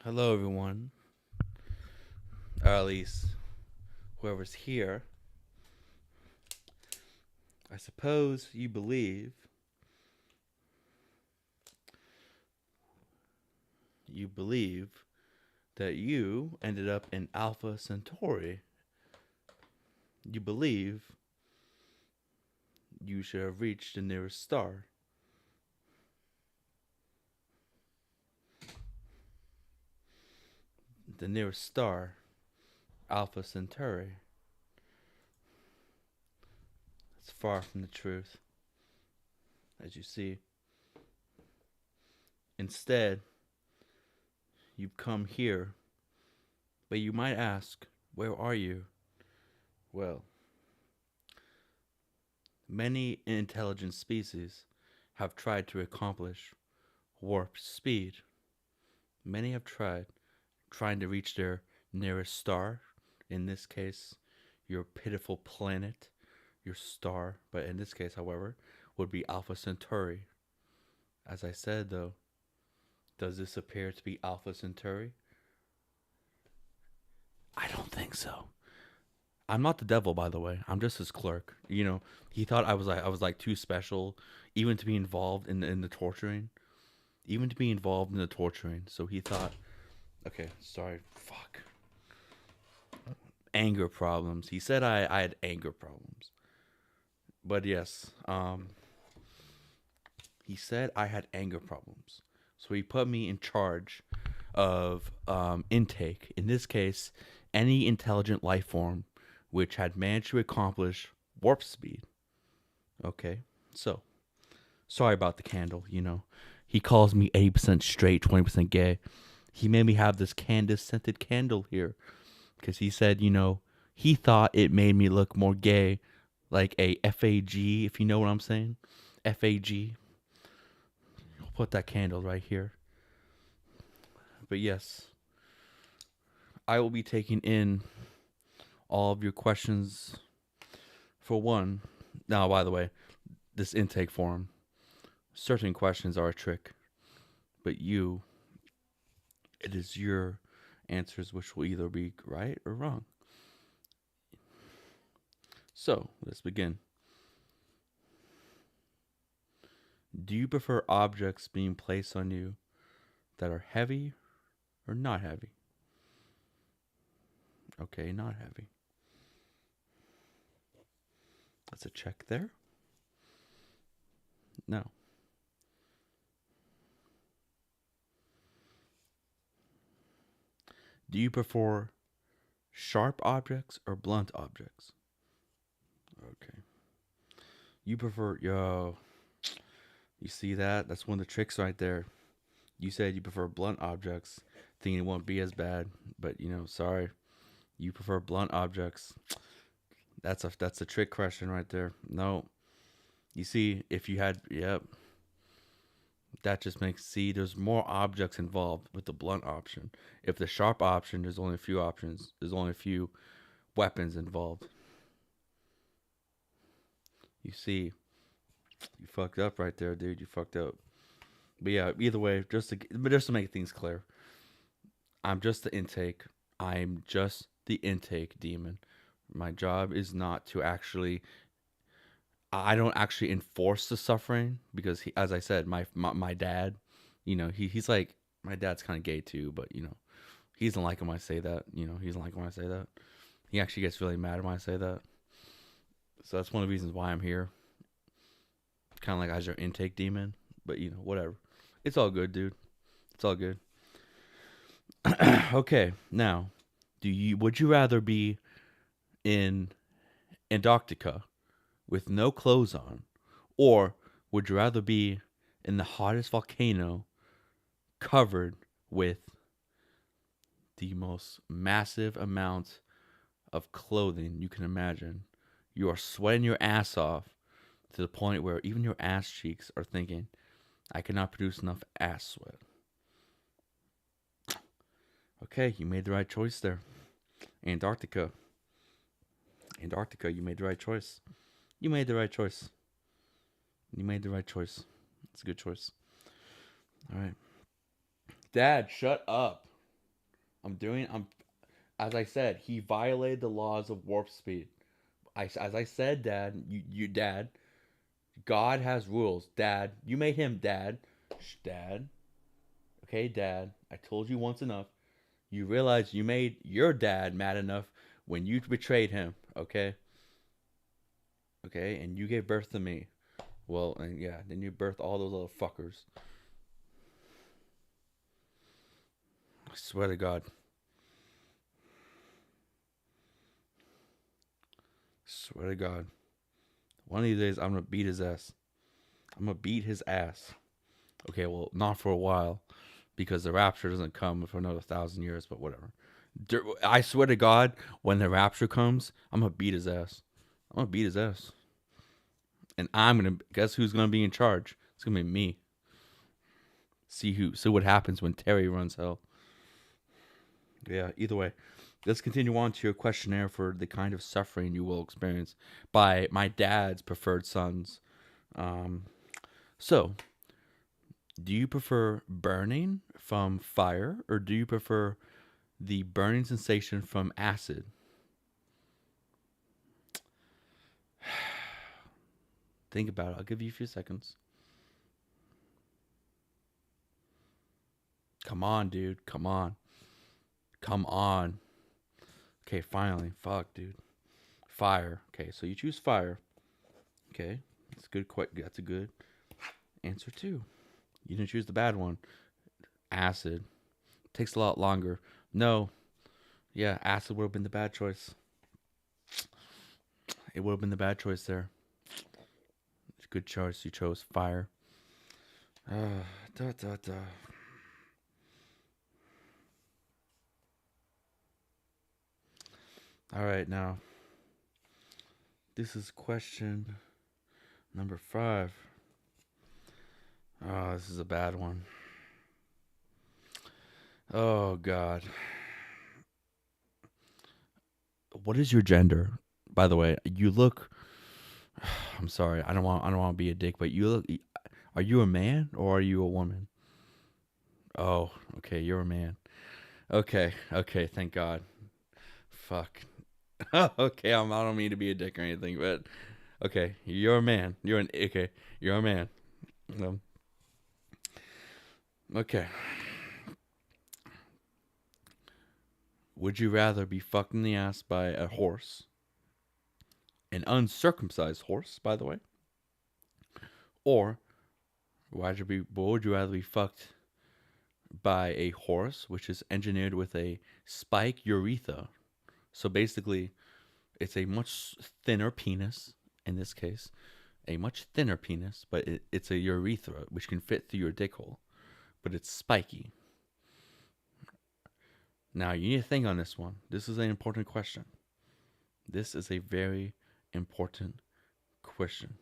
Hello, everyone, or at least whoever's here. I suppose you believe that you ended up in Alpha Centauri. You believe you should have reached the nearest star. The nearest star, Alpha Centauri. It's far from the truth, as you see. Instead, you've come here, but you might ask, where are you? Well, many intelligent species have tried to accomplish warp speed. Many have trying to reach their nearest star. In this case, your pitiful planet, your star. But in this case, however, would be Alpha Centauri. As I said, though, does this appear to be Alpha Centauri? I don't think so. I'm not the devil, by the way. I'm just his clerk. He thought I was like too special, even to be involved in the torturing, even to be involved in the torturing. So he thought, okay, sorry, fuck, anger problems. He said I had anger problems, but yes, he said I had anger problems. So he put me in charge of intake. In this case, any intelligent life form which had managed to accomplish warp speed. Okay, so sorry about the candle. He calls me 80% straight, 20% gay. He made me have this Candace scented candle here because he said, he thought it made me look more gay, like a FAG, if you know what I'm saying. FAG. I'll put that candle right here. But yes, I will be taking in all of your questions for one. Now, by the way, this intake form, certain questions are a trick, but it is your answers which will either be right or wrong. So, let's begin. Do you prefer objects being placed on you that are heavy or not heavy? Okay, not heavy. That's a check there. No. Do you prefer sharp objects or blunt objects? Okay. You prefer, yo, you see that? That's one of the tricks right there. You said you prefer blunt objects, thinking it won't be as bad, but sorry. You prefer blunt objects. That's a trick question right there. No. You see, if you had, yep, that just makes, see, there's more objects involved with the blunt option. If the sharp option, there's only a few options. There's only a few weapons involved. You see, you fucked up right there, dude. You fucked up. But yeah, either way, just to make things clear, I'm just the intake. I'm just the intake demon. My job is not to actually. I don't actually enforce the suffering because, as I said, my dad, he's like, my dad's kind of gay too, but he doesn't like it when I say that. He doesn't like it when I say that. He actually gets really mad when I say that. So that's one of the reasons why I'm here. Kind of like as your intake demon, but whatever. It's all good, dude. It's all good. Okay, now, would you rather be in Antarctica with no clothes on, or would you rather be in the hottest volcano covered with the most massive amount of clothing you can imagine? You are sweating your ass off to the point where even your ass cheeks are thinking, I cannot produce enough ass sweat. Okay, you made the right choice there. Antarctica. Antarctica, you made the right choice. You made the right choice. You made the right choice. It's a good choice. All right. Dad, shut up. I'm as I said, he violated the laws of warp speed. As I said, Dad, Dad, God has rules. Dad, you made him Dad. Shh, Dad. Okay, Dad. I told you once enough. You realize you made your dad mad enough when you betrayed him. Okay. Okay, and you gave birth to me. Well, and yeah, then you birthed all those little fuckers. I swear to God. Swear to God. One of these days, I'm gonna beat his ass. I'm gonna beat his ass. Okay, well, not for a while, because the rapture doesn't come for another 1,000 years. But whatever. I swear to God, when the rapture comes, I'm gonna beat his ass. I'm gonna beat his ass, and I'm gonna guess who's gonna be in charge. It's gonna be me. See what happens when Terry runs hell. Yeah. Either way, let's continue on to your questionnaire for the kind of suffering you will experience by my dad's preferred sons. Um, so, do you prefer burning from fire, or do you prefer the burning sensation from acid? Think about it. I'll give you a few seconds. Come on, dude. Come on. Come on. Okay, finally. Fuck, dude. Fire. Okay, so you choose fire. Okay, that's good. That's a good answer too. You didn't choose the bad one. Acid takes a lot longer. No, yeah, acid would have been the bad choice. It would have been the bad choice there. Good choice. You chose fire. Da, da, da. All right, now this is question number 5. Oh, this is a bad one. Oh God. What is your gender? By the way, you look. I'm sorry. I don't want to be a dick, but you look. Are you a man or are you a woman? Oh, okay. You're a man. Okay. Okay. Thank God. Fuck. Okay. I don't mean to be a dick or anything, but okay. You're a man. Okay. You're a man. Um, okay. Would you rather be fucked in the ass by a horse, an uncircumcised horse, by the way, or would you rather be fucked by a horse, which is engineered with a spike urethra? So basically, it's a much thinner penis. In this case, a much thinner penis, but it's a urethra which can fit through your dick hole, but it's spiky. Now you need to think on this one. This is an important question. This is a very important question.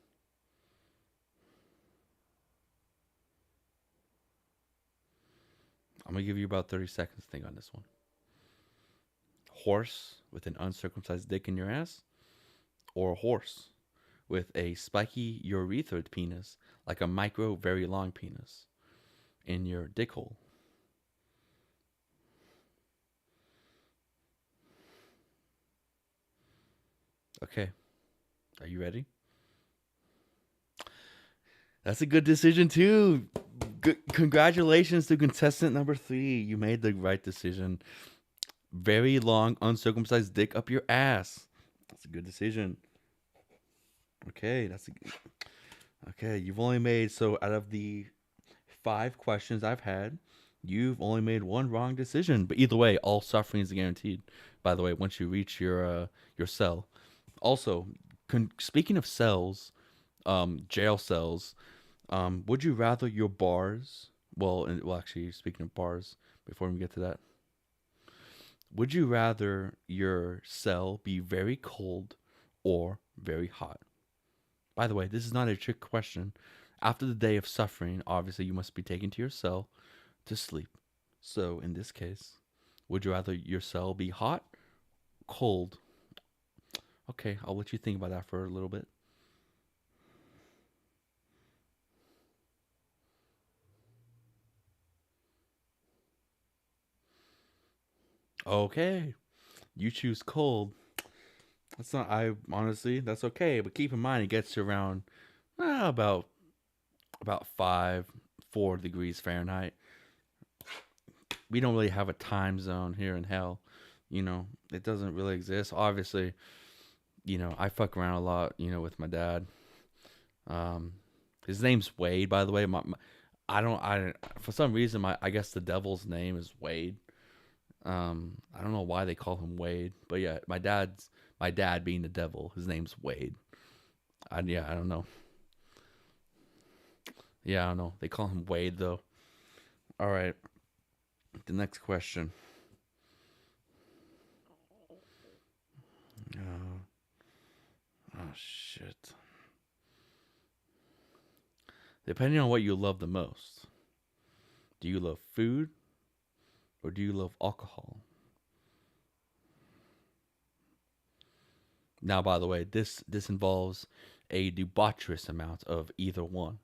I'm gonna give you about 30 seconds to think on this one. Horse with an uncircumcised dick in your ass, or a horse with a spiky urethra penis, like a micro, very long penis, in your dick hole. Okay, are you ready? That's a good decision too. Good, congratulations to contestant number 3. You made the right decision. Very long, uncircumcised dick up your ass. That's a good decision. Okay, okay. You've only made, so out of the 5 questions I've had, you've only made one wrong decision. But either way, all suffering is guaranteed. By the way, once you reach your cell. Also, speaking of cells, jail cells, would you rather your bars? Well, actually, speaking of bars, before we get to that, would you rather your cell be very cold or very hot? By the way, this is not a trick question. After the day of suffering, obviously you must be taken to your cell to sleep. So in this case, would you rather your cell be hot, cold? Okay, I'll let you think about that for a little bit. Okay, you choose cold. That's not. I honestly, that's okay. But keep in mind, it gets to around about 4 degrees Fahrenheit. We don't really have a time zone here in hell. It doesn't really exist. Obviously, I fuck around a lot. With my dad. Um, his name's Wade, by the way. I don't. I For some reason, I guess the devil's name is Wade. I don't know why they call him Wade, but yeah, my dad being the devil. His name's Wade. I don't know. Yeah, I don't know. They call him Wade though. All right, the next question. Uh, oh shit. Depending on what you love the most, do you love food or do you love alcohol? Now, by the way, this involves a debaucherous amount of either one.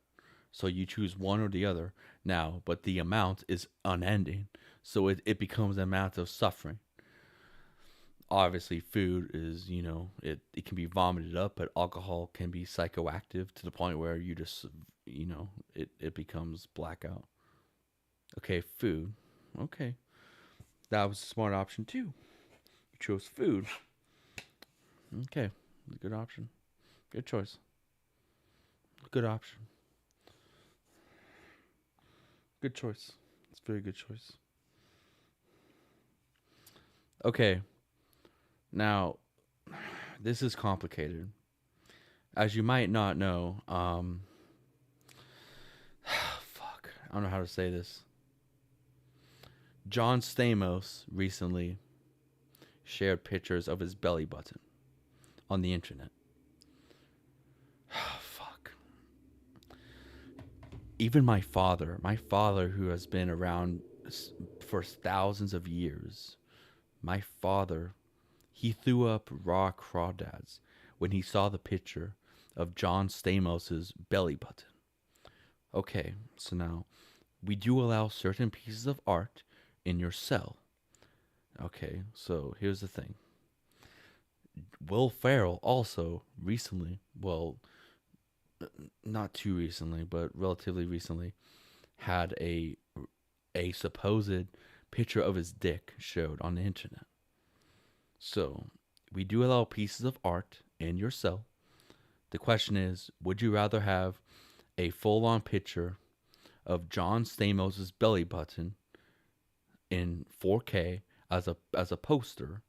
So you choose one or the other now, but the amount is unending. So it becomes an amount of suffering. Obviously, food is, it can be vomited up, but alcohol can be psychoactive to the point where you just, it becomes blackout. Okay, food. Okay. That was a smart option too. You chose food. Okay. Good option. Good choice. Good option. Good choice. It's a very good choice. Okay. Now, this is complicated. As you might not know, fuck, I don't know how to say this. John Stamos recently shared pictures of his belly button on the internet. Fuck. Even my father who has been around for thousands of years, my father, he threw up raw crawdads when he saw the picture of John Stamos's belly button. Okay, so now we do allow certain pieces of art in your cell. Okay, so here's the thing. Will Ferrell also recently, well, not too recently, but relatively recently, had a supposed picture of his dick showed on the internet. So we do allow pieces of art in your cell. The question is, would you rather have a full-on picture of John Stamos's belly button in 4K as a poster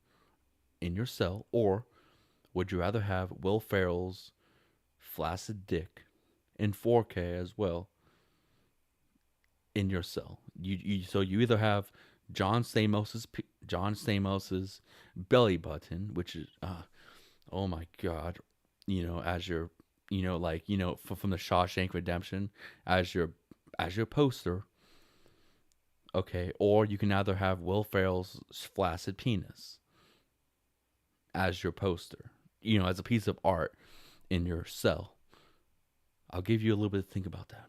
in your cell, or would you rather have Will Ferrell's flaccid dick in 4K as well in your cell? So you either have John Stamos's belly button, which is oh my god, as your like from the Shawshank Redemption as your poster. Okay, or you can either have Will Ferrell's flaccid penis as your poster, as a piece of art in your cell. I'll give you a little bit to think about that.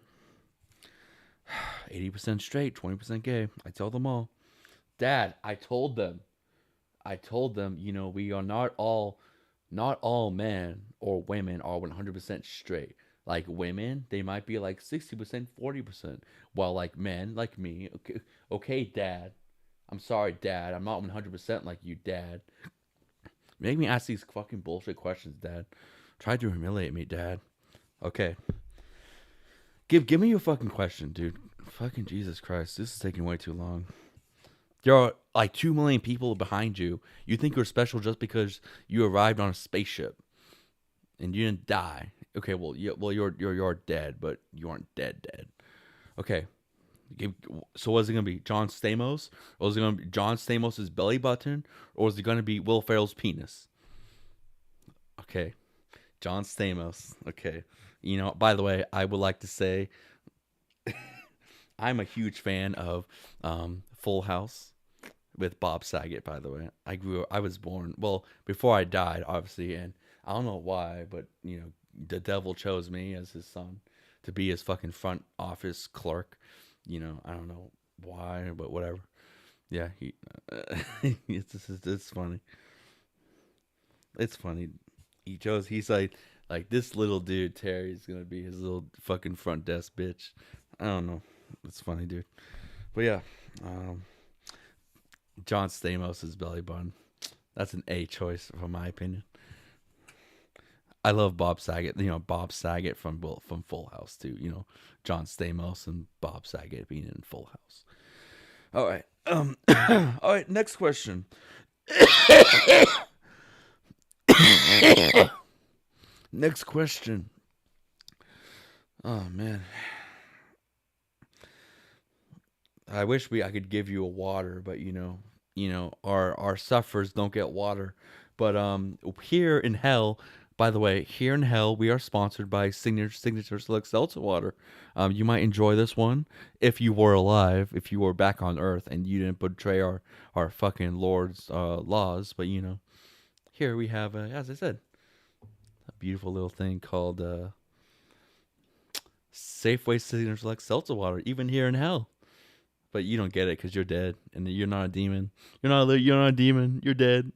80% straight, 20% gay. I tell them all. Dad, I told them. We are not all men or women are 100% straight. Like women, they might be like 60%, 40%. While like men, like me, okay, Dad. I'm sorry, Dad. I'm not 100% like you, Dad. Make me ask these fucking bullshit questions, Dad. Try to humiliate me, Dad. Okay. Give me your fucking question, dude. Fucking Jesus Christ. This is taking way too long. There are like 2 million people behind you. You think you're special just because you arrived on a spaceship and you didn't die. Okay, well, you're dead, but you aren't dead. Okay. So was it gonna be John Stamos, or was it gonna be John Stamos's belly button, or was it gonna be Will Ferrell's penis? Okay, John Stamos. Okay, By the way, I would like to say I'm a huge fan of Full House with Bob Saget. By the way, I was born well before I died, obviously, and I don't know why, but the devil chose me as his son to be his fucking front office clerk. I don't know why, but whatever. Yeah, he. It's funny. It's funny. He's like this little dude Terry's gonna be his little fucking front desk bitch. I don't know. It's funny, dude. But yeah, um, John Stamos' belly button. That's an A choice, from my opinion. I love Bob Saget. Bob Saget from Full House too. John Stamos and Bob Saget being in Full House. All right. All right. Next question. Next question. Oh man, I wish I could give you a water, but our sufferers don't get water. But here in hell, by the way, here in hell, we are sponsored by Signature Select Seltzer Water. You might enjoy this one if you were alive, if you were back on Earth, and you didn't betray our fucking Lord's laws. But here we have, as I said, a beautiful little thing called Safeway Signature Select Seltzer Water, even here in hell. But you don't get it because you're dead, and you're not a demon. You're not a demon. You're dead.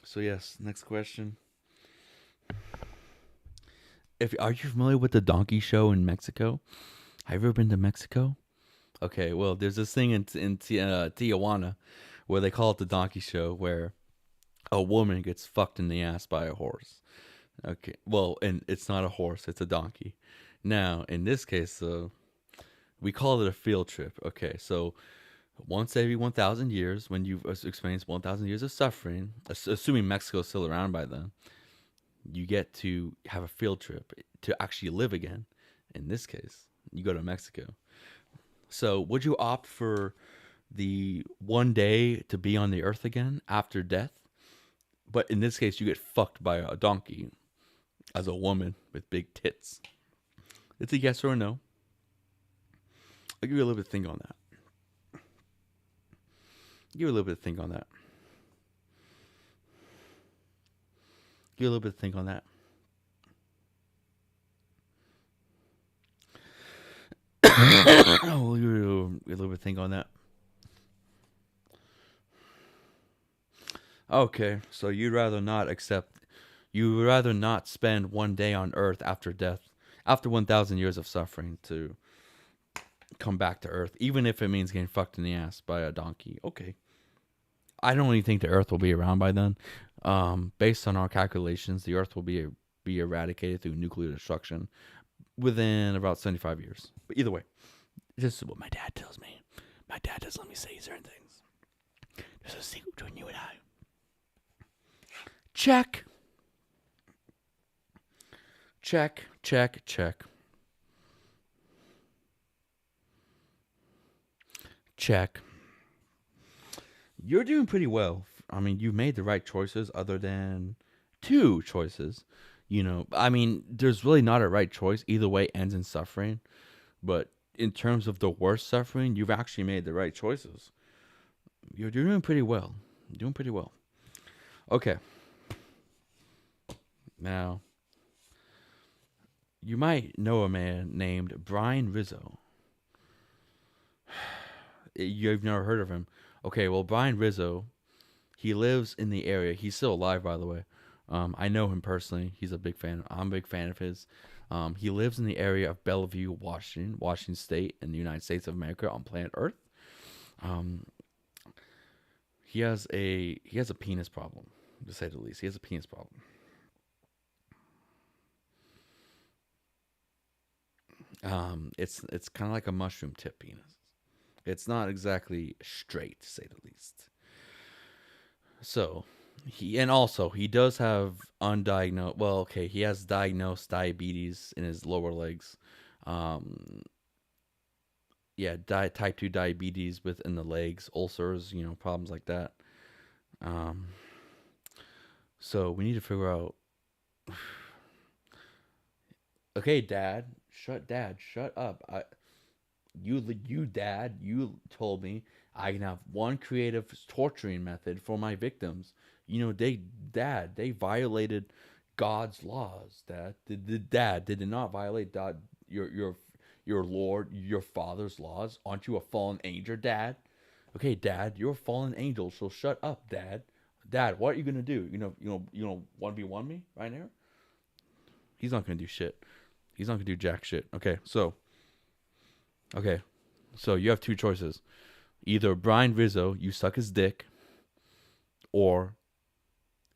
So yes, next question. If Are you familiar with the Donkey Show in Mexico? Have you ever been to Mexico? Okay, well, there's this thing in Tijuana where they call it the Donkey Show, where a woman gets fucked in the ass by a horse. Okay, well, and it's not a horse; it's a donkey. Now, in this case, we call it a field trip. Okay, so once every 1,000 years, when you've experienced 1,000 years of suffering, assuming Mexico's still around by then, you get to have a field trip to actually live again. In this case, you go to Mexico. So, would you opt for the one day to be on the earth again after death? But in this case, you get fucked by a donkey as a woman with big tits. It's a yes or a no. I'll give you a little bit of think on that. Give you a little bit of think on that. Give you a little bit of think on that. We'll give you a little bit of think on that. Okay, so you would rather not spend one day on Earth after death, after 1,000 years of suffering, to come back to Earth, even if it means getting fucked in the ass by a donkey. Okay. I don't even think the Earth will be around by then. Based on our calculations, the Earth will be eradicated through nuclear destruction within about 75 years. But either way, this is what my dad tells me. My dad doesn't let me say certain things. There's a secret between you and I. Check. Check, check, check. Check. You're doing pretty well. I mean, you made the right choices other than two choices. I mean, there's really not a right choice. Either way ends in suffering. But in terms of the worst suffering, you've actually made the right choices. You're doing pretty well. You're doing pretty well. Okay. Now, you might know a man named Brian Rizzo. You've never heard of him. Okay, well, Brian Rizzo, he lives in the area. He's still alive, by the way. I know him personally. He's a big fan. I'm a big fan of his. He lives in the area of Bellevue, Washington State, in the United States of America, on planet Earth. Um, he has a penis problem, to say the least. He has a penis problem. It's kind of like a mushroom tip penis. It's not exactly straight, to say the least. So he does have undiagnosed. Well, okay, he has diagnosed diabetes in his lower legs. Um, yeah, type 2 diabetes within the legs, ulcers, problems like that. Um, so we need to figure out. Okay, Dad, shut up. Dad, you told me I can have one creative torturing method for my victims. They violated God's laws, Dad. Did it not violate your Lord, your Father's laws? Aren't you a fallen angel, Dad? Okay, Dad, you're a fallen angel, so shut up, Dad. Dad, what are you gonna do? You know, 1v1 me right now? He's not gonna do shit. He's not gonna do jack shit. Okay, so you have two choices. Either Brian Rizzo, you suck his dick, or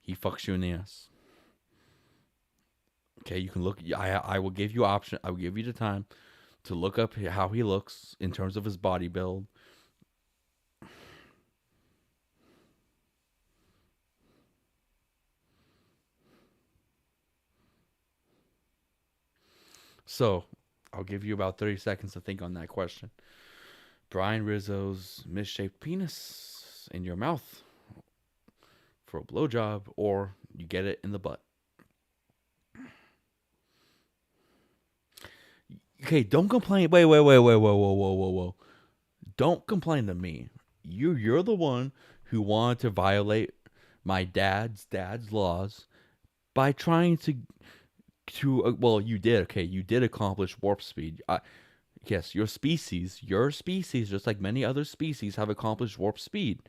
he fucks you in the ass. Okay, you can look. I will give you option. I will give you the time to look up how he looks in terms of his body build. So I'll give you about 30 seconds to think on that question. Brian Rizzo's misshaped penis in your mouth for a blowjob, or you get it in the butt. Okay, don't complain. Wait, whoa. Don't complain to me. You're the one who wanted to violate my dad's laws by trying to well, you did. Okay, you did accomplish warp speed. Yes, your species, just like many other species, have accomplished warp speed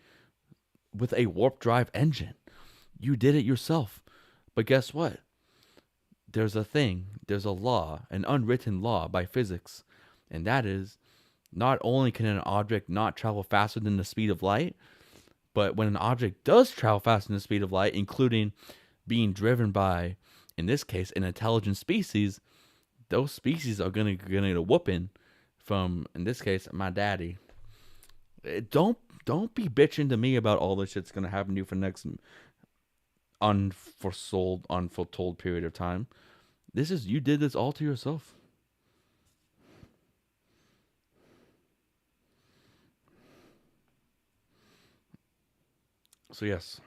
with a warp drive engine. You did it yourself. But guess what? There's a law, an unwritten law by physics, and that is not only can an object not travel faster than the speed of light, but when an object does travel faster than the speed of light, including being driven by, in this case, an intelligent species, those species are gonna get a whooping from, in this case, my daddy. Don't be bitching to me about all this shit's gonna happen to you for the next unforetold period of time. You did this all to yourself. So yes,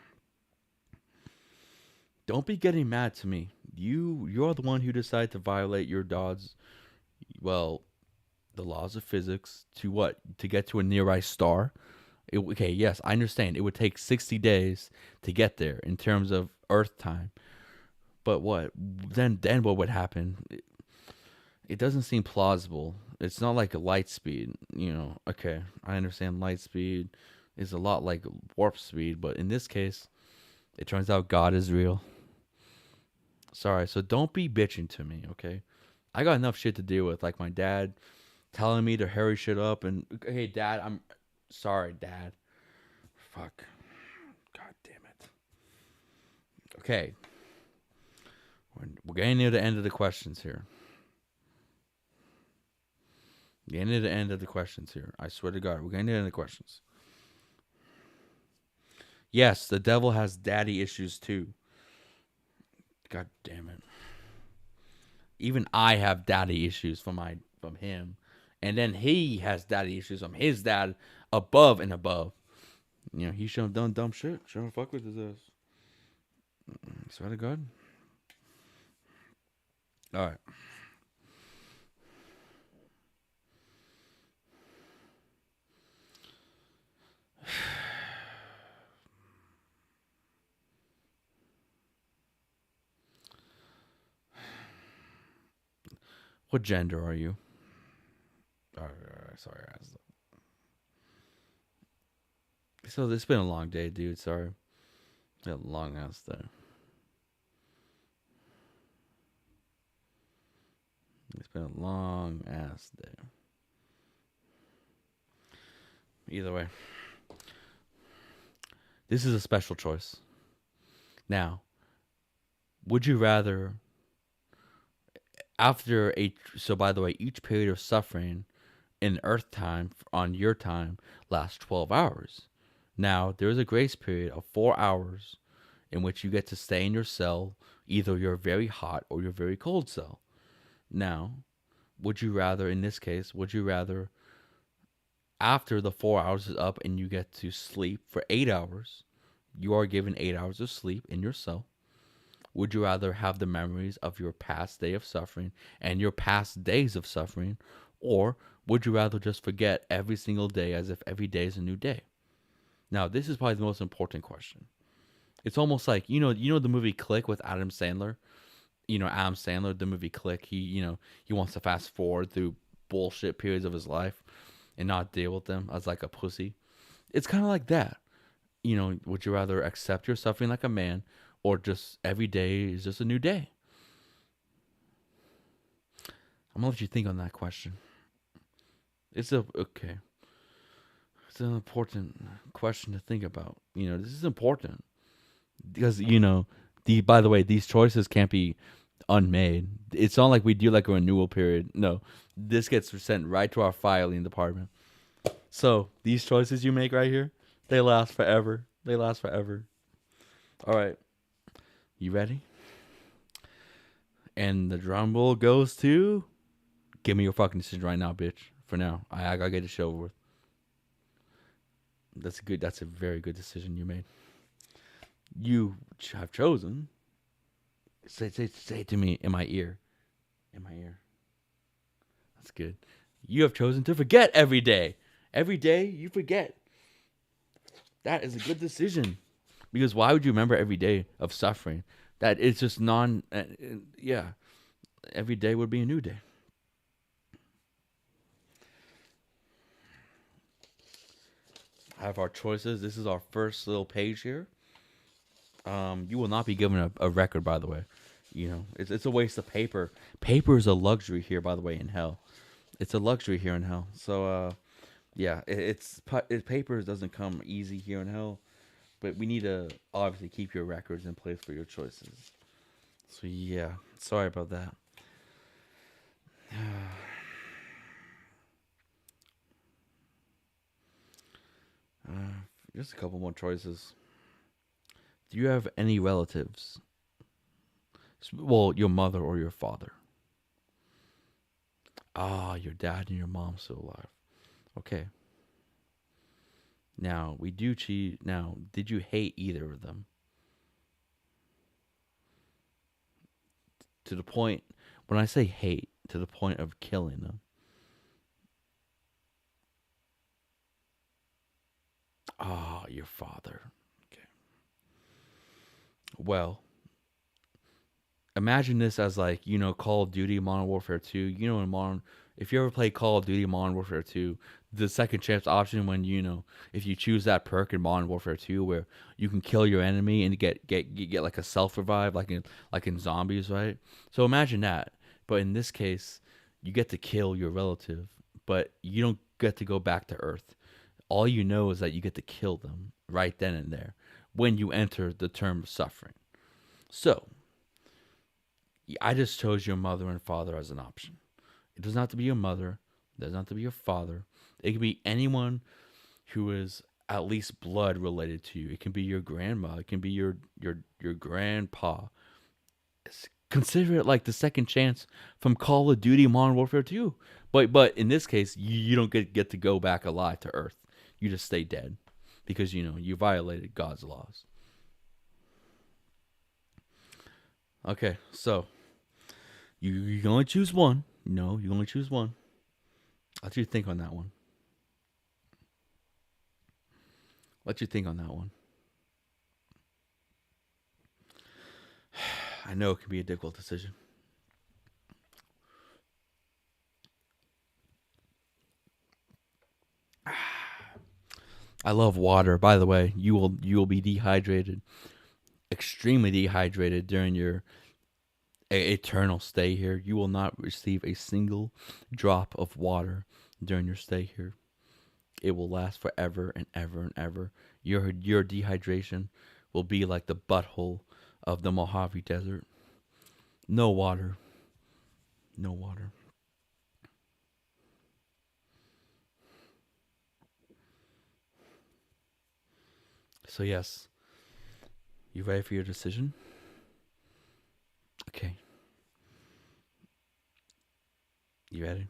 don't be getting mad to me. You're the one who decided to violate your God's, well, the laws of physics to what? To get to a nearby star. Okay, yes, I understand. It would take 60 days to get there in terms of Earth time. But what? Then what would happen? It doesn't seem plausible. It's not like a light speed, Okay, I understand light speed is a lot like warp speed, but in this case, it turns out God is real. Sorry, so don't be bitching to me, okay? I got enough shit to deal with, like my dad telling me to hurry shit up, and hey, Dad, I'm sorry, Dad. Fuck. God damn it. Okay. We're getting near the end of the questions here. Getting near the end of the questions here. I swear to God, we're getting near the end of the questions. Yes, the devil has daddy issues too. God damn it. Even I have daddy issues from him. And then he has daddy issues from his dad above and above. He shouldn't have done dumb shit. Shouldn't fuck with his ass. Swear to God. Alright. What gender are you? Sorry, guys. So it's been a long day, dude. Sorry. A long ass day. It's been a long ass day. Either way, this is a special choice. Now, would you rather, so by the way, each period of suffering in Earth time on your time lasts 12 hours. Now, there is a grace period of 4 hours in which you get to stay in your cell, either your very hot or your very cold cell. Now, in this case, after the 4 hours is up and you get to sleep for 8 hours, you are given 8 hours of sleep in your cell. Would you rather have the memories of your past day of suffering and your past days of suffering, or would you rather just forget every single day as if every day is a new day? Now, this is probably the most important question. It's almost like you know the movie Click with Adam Sandler. Adam Sandler, the movie Click. He wants to fast forward through bullshit periods of his life and not deal with them as like a pussy. It's kind of like that. Would you rather accept your suffering like a man, or just every day is just a new day? I'm gonna let you think on that question. Okay. It's an important question to think about. This is important because the by the way, these choices can't be unmade. It's not like we do like a renewal period. No, this gets sent right to our filing department. So these choices you make right here, they last forever. They last forever. All right, you ready? And the drum roll goes to. Give me your fucking decision right now, bitch. For now, I gotta get the show over with. That's a good. That's a very good decision you made. You have chosen. Say it to me in my ear. In my ear. That's good. You have chosen to forget every day. Every day you forget. That is a good decision. Because why would you remember every day of suffering? That it's just yeah. Every day would be a new day. I have our choices. This is our first little page here. You will not be given a record, by the way. It's a waste of paper. Paper is a luxury here, by the way, in hell. It's a luxury here in hell. So, yeah, paper doesn't come easy here in hell, but we need to obviously keep your records in place for your choices. So yeah, sorry about that. Just a couple more choices. Do you have any relatives? Well, your mother or your father. Ah, your dad and your mom still alive. Okay. Now we do cheat. Now, did you hate either of them to the point? When I say hate, to the point of killing them. Ah, your father. Okay. Well, imagine this as like Call of Duty Modern Warfare 2. In modern, if you ever play Call of Duty Modern Warfare 2, the second chance option when if you choose that perk in Modern Warfare 2 where you can kill your enemy and get like a self revive like in zombies, right? So imagine that, but in this case, you get to kill your relative, but you don't get to go back to Earth. All you know is that you get to kill them right then and there when you enter the term of suffering. So I just chose your mother and father as an option. It doesn't have to be your mother. It doesn't have to be your father. It can be anyone who is at least blood related to you. It can be your grandma. It can be your grandpa. Consider it like the second chance from Call of Duty Modern Warfare 2. But in this case, you don't get to go back alive to Earth. You just stay dead because you violated God's laws. Okay, so you can only choose one. No, you only choose one. Let you think on that one. Let you think on that one. I know it can be a difficult decision. I love water. By the way, you will be dehydrated, extremely dehydrated during your eternal stay here. You will not receive a single drop of water during your stay here. It will last forever and ever and ever. Your dehydration will be like the butthole of the Mojave Desert. No water. No water. So yes, you ready for your decision? Okay. You ready?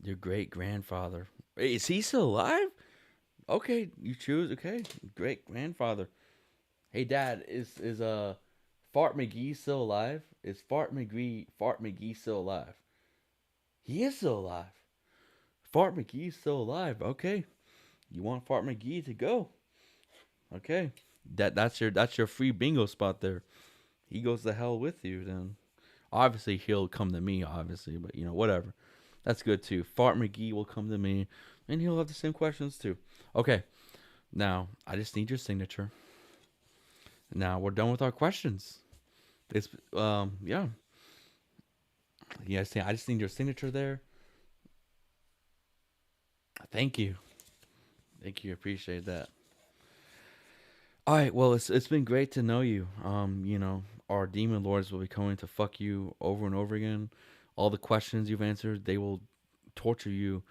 Your great grandfather. Is he still alive? Okay, you choose. Okay, great grandfather. Hey, Dad, is Fart McGee still alive? Is Fart McGee still alive? He is still alive. Fart McGee's still alive. Okay, You want Fart McGee to go? Okay, that's your free bingo spot there. He goes to hell with you. Then obviously he'll come to me, obviously, but whatever. That's good too. Fart McGee will come to me, and he'll have the same questions too. Okay, now I just need your signature. Now we're done with our questions. It's yeah. Yes, I just need your signature there. Thank you. Thank you. Appreciate that. All right. Well, it's been great to know you. Our demon lords will be coming to fuck you over and over again. All the questions you've answered, they will torture you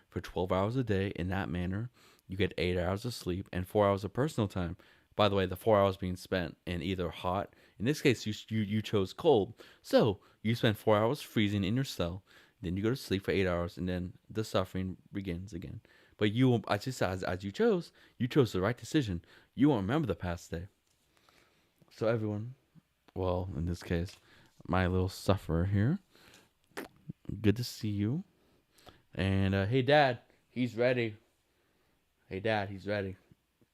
for 12 hours a day in that manner. You get 8 hours of sleep and 4 hours of personal time. By the way, the 4 hours being spent in either hot. In this case, you chose cold, so you spend 4 hours freezing in your cell. Then you go to sleep for 8 hours, and then the suffering begins again. But I just as you chose the right decision. You won't remember the past day. So everyone, well, in this case, my little sufferer here. Good to see you. And hey, Dad, he's ready. Hey, Dad, he's ready.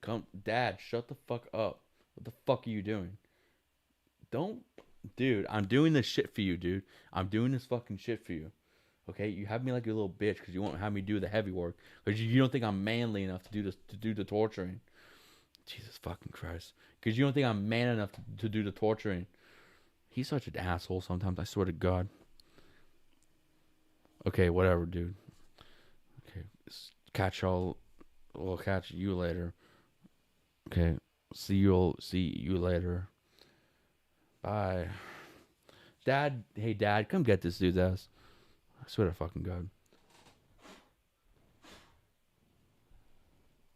Come, Dad, shut the fuck up. What the fuck are you doing? Don't, dude. I'm doing this shit for you, dude. I'm doing this fucking shit for you. Okay, you have me like a little bitch because you won't have me do the heavy work because you don't think I'm manly enough to do this to do the torturing. Jesus fucking Christ. Because you don't think I'm man enough to do the torturing. He's such an asshole sometimes, I swear to God. Okay, whatever, dude. Okay, catch y'all. We'll catch you later. Okay, see you later. Bye. Dad, hey, Dad, come get this dude's ass. I swear to fucking God.